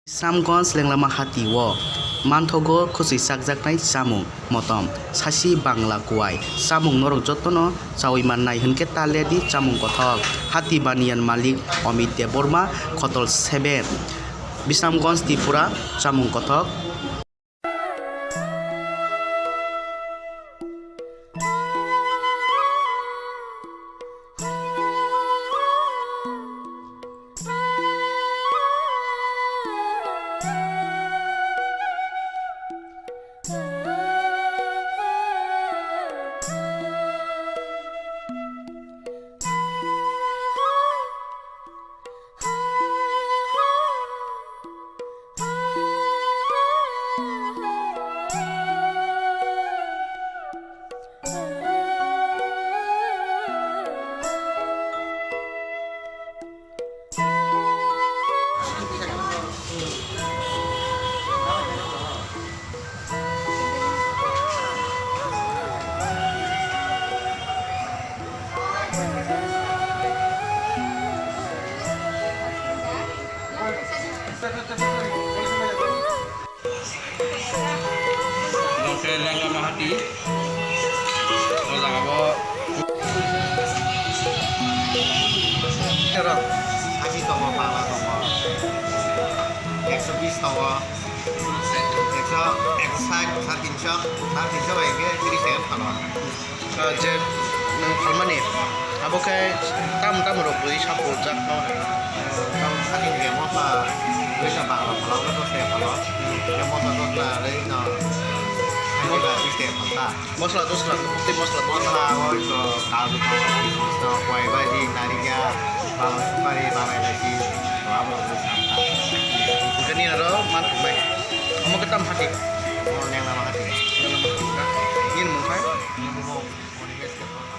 Samgons lenglama hati wo manthogo khusi sakjaknai samung motom sasi bangla kuai samung norok jotono chawi mannai hinke taledi chamung kothok hati banian malik Amit Deborma khotol 7 Bisnamgons Tripura chamung kothok Lengan hati, orang apa? Terus, hati tawa pala tawa, 120 tawa, 130 ini jadi saya kalau. je nang khalmani abo kai tam rok bui sapor jak no Kalau hati dia mau apa? Bisa pala kalau itu saya kalau, yang mau satu lari no, ini berarti saya mantap. mosla to sla putih mosla to Masa mau itu kalau itu kue baju tadinya kalau sekali pakai lagi, kalau itu mantap. gani ro man bai amo ketam hati Mau yang nama hati. ingin mungkai Ini mau universitas.